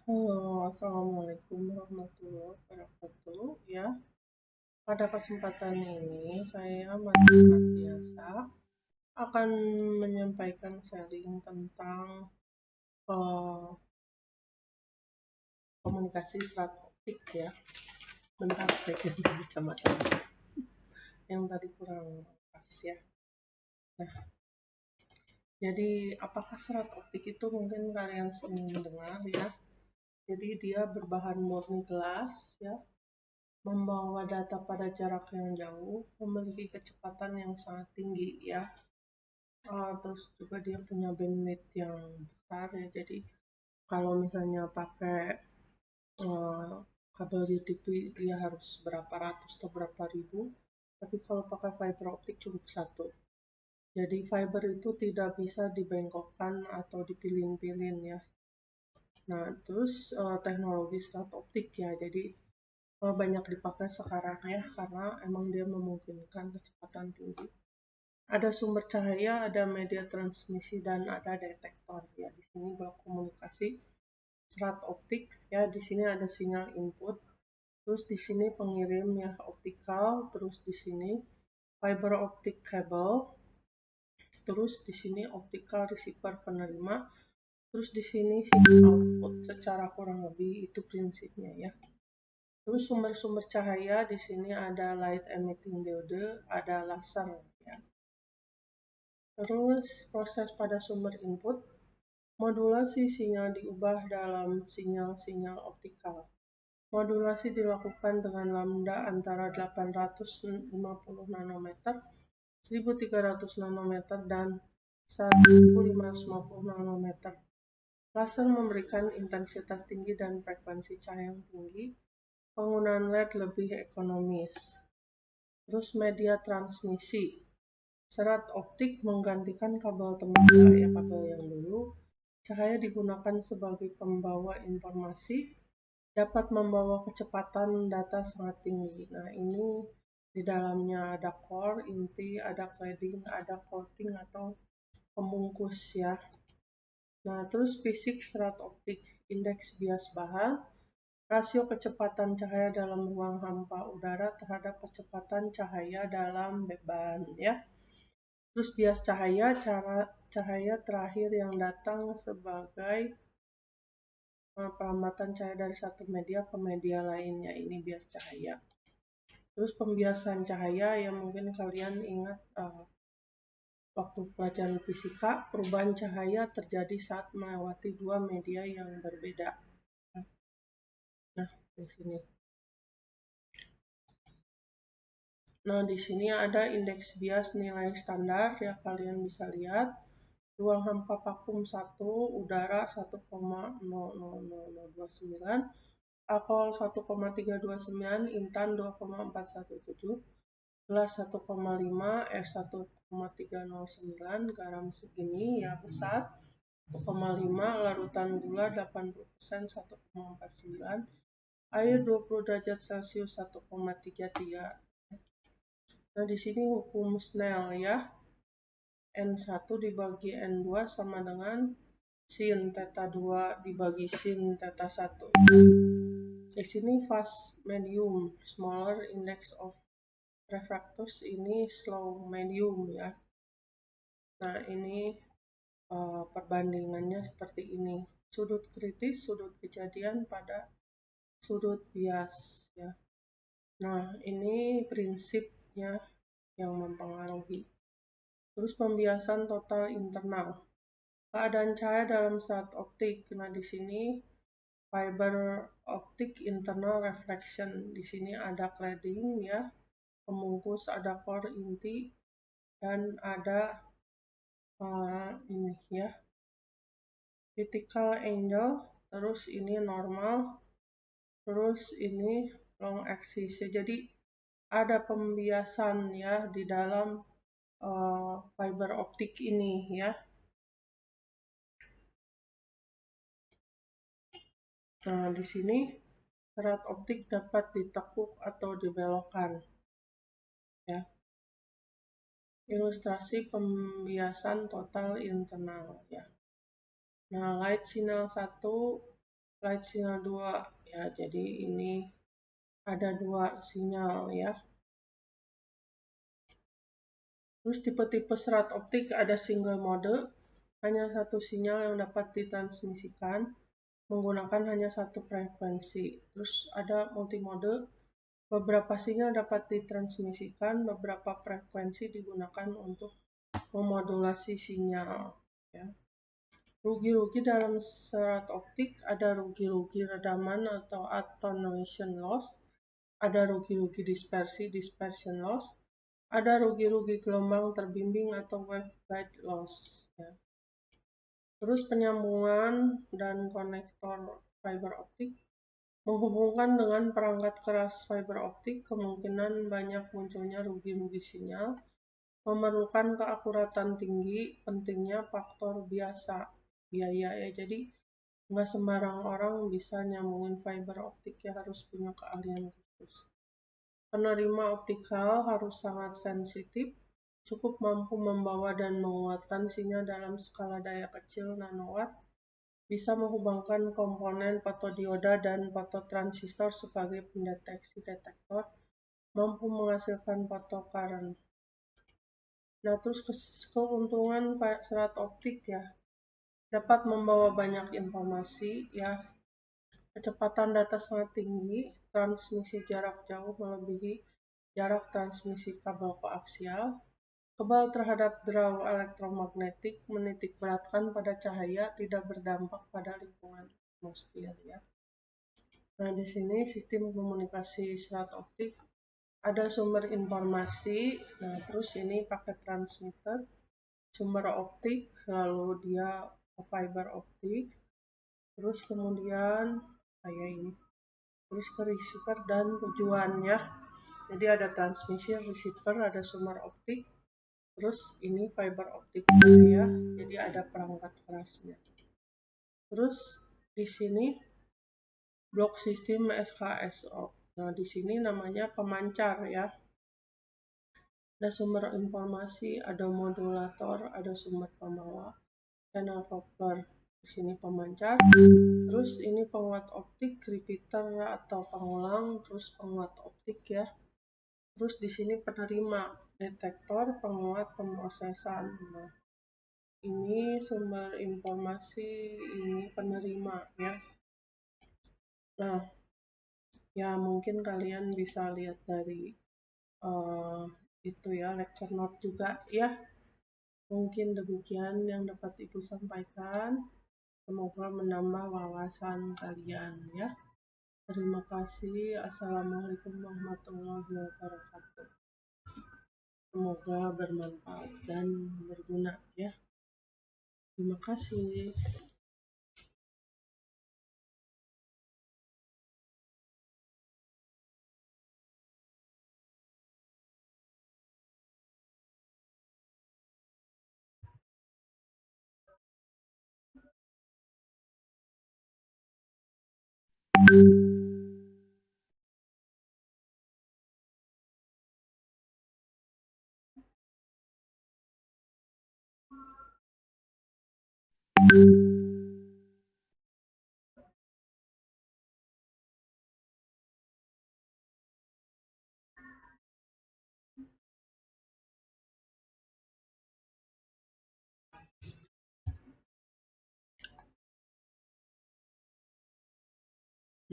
Halo, assalamualaikum warahmatullahi wabarakatuh. Ya, pada kesempatan ini saya Maria Mardiasa akan menyampaikan sharing tentang eh, komunikasi serat optik ya. Bentar, saya ganti kacamata yang tadi kurang pas ya. Nah, jadi apakah serat optik itu mungkin kalian sering mendengar ya? Jadi dia berbahan murni gelas ya, membawa data pada jarak yang jauh, memiliki kecepatan yang sangat tinggi ya. Terus juga dia punya bandwidth yang besar ya. Jadi kalau misalnya pakai uh, kabel UTP dia harus berapa ratus atau berapa ribu. Tapi kalau pakai fiber optik cukup satu. Jadi fiber itu tidak bisa dibengkokkan atau dipilin-pilin ya. Nah, terus teknologi serat optik ya. Jadi banyak dipakai sekarang ya karena emang dia memungkinkan kecepatan tinggi. Ada sumber cahaya, ada media transmisi dan ada detektor ya. Di sini blok komunikasi serat optik ya. Di sini ada sinyal input. Terus di sini pengirim ya optikal. Terus di sini fiber optic cable. Terus di sini optical receiver penerima. Terus di sini sinyal output secara kurang lebih itu prinsipnya ya. Terus sumber-sumber cahaya di sini ada light emitting diode, ada laser ya. Terus proses pada sumber input, modulasi sinyal diubah dalam sinyal-sinyal optikal. Modulasi dilakukan dengan lambda antara 850 nanometer, 1300 nanometer, dan 1550 nanometer. Laser memberikan intensitas tinggi dan frekuensi cahaya yang tinggi. Penggunaan LED lebih ekonomis. Terus media transmisi. Serat optik menggantikan kabel tembaga ya, kabel yang dulu. Cahaya digunakan sebagai pembawa informasi, dapat membawa kecepatan data sangat tinggi. Nah, ini di dalamnya ada core, inti, ada cladding, ada coating atau pembungkus ya. Nah, terus fisik serat optik, indeks bias bahan, rasio kecepatan cahaya dalam ruang hampa udara terhadap kecepatan cahaya dalam beban ya. Terus bias cahaya, cara cahaya terakhir yang datang sebagai perlambatan cahaya dari satu media ke media lainnya, ini bias cahaya. Terus pembiasan cahaya yang mungkin kalian ingat waktu pelajaran fisika, perubahan cahaya terjadi saat melewati dua media yang berbeda. Nah, di sini. Nah, di sini ada indeks bias nilai standar ya, kalian bisa lihat. Ruang hampa vakum 1, udara 1,00029, alkohol 1,329, intan 2,417, gelas 1,5, es 1,309, garam segini ya besar 1,5, larutan gula 80% 1,49, air 20 derajat Celcius 1,33. Nah, di sini hukum Snell ya. N1 dibagi N2 sama dengan sin theta 2 dibagi sin theta 1. Di sini fast medium, smaller index of refractors, ini slow medium ya. Nah, ini perbandingannya seperti ini. Sudut kritis, sudut kejadian pada sudut bias ya. Nah, ini prinsipnya yang mempengaruhi. Terus pembiasan total internal. Keadaan cahaya dalam serat optik. Nah, di sini fiber optic internal reflection. Di sini ada cladding ya, pembungkus, ada core inti, dan ada ini ya, critical angle. Terus ini normal. Terus ini long axis. Jadi ada pembiasan ya di dalam fiber optik ini ya. Nah, di sini serat optik dapat ditekuk atau dibelokkan. Ya. Ilustrasi pembiasan total internal ya. Nah, light sinyal 1 light sinyal 2 ya, jadi ini ada 2 sinyal ya. Terus tipe-tipe serat optik ada single mode, hanya satu sinyal yang dapat ditransmisikan menggunakan hanya satu frekuensi. Terus ada multimode, beberapa sinyal dapat ditransmisikan, beberapa frekuensi digunakan untuk memodulasi sinyal ya. Rugi-rugi dalam serat optik ada rugi-rugi redaman atau attenuation loss, ada rugi-rugi dispersion loss, ada rugi-rugi gelombang terbimbing atau waveguide loss ya. Terus penyambungan dan konektor fiber optik menghubungkan dengan perangkat keras fiber optik, kemungkinan banyak munculnya rugi-rugi sinyal, memerlukan keakuratan tinggi, pentingnya faktor biaya ya. Jadi nggak sembarang orang bisa nyambungin fiber optik ya, harus punya keahlian khusus. Penerima optikal harus sangat sensitif, cukup mampu membawa dan menguatkan sinyal dalam skala daya kecil nanowatt, bisa menghubungkan komponen fotodioda dan fototransistor sebagai pendeteksi detektor, mampu menghasilkan photocurrent. Nah, terus keuntungan serat optik ya, dapat membawa banyak informasi ya, kecepatan data sangat tinggi, transmisi jarak jauh melebihi jarak transmisi kabel koaksial, kebal terhadap draw elektromagnetik, menitik beratkan pada cahaya, tidak berdampak pada lingkungan atmosfer ya. Nah, di sini sistem komunikasi serat optik ada sumber informasi. Nah, terus ini pakai transmitter, sumber optik, lalu dia fiber optik, terus kemudian kayak ini, terus ke receiver dan tujuannya. Jadi ada transmisi, receiver, ada sumber optik, terus ini fiber optik ya, jadi ada perangkat kerasnya. Terus di sini blok sistem SKSO. Nah, di sini namanya pemancar ya. Ada sumber informasi, ada modulator, ada sumber pembawa, channel coupler. Di sini pemancar. Terus ini penguat optik, repeater atau pengulang, terus penguat optik ya. Terus di sini penerima, detektor, penguat, pemrosesan. Nah, ini sumber informasi, ini penerima ya. Nah, ya mungkin kalian bisa lihat dari itu ya, lecture note juga ya. Mungkin demikian yang dapat Ibu sampaikan. Semoga menambah wawasan kalian ya. Terima kasih. Assalamualaikum warahmatullahi wabarakatuh. Semoga bermanfaat dan berguna ya. Terima kasih.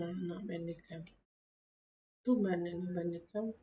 Nah, bandingkan. Tuh banding bandingkan.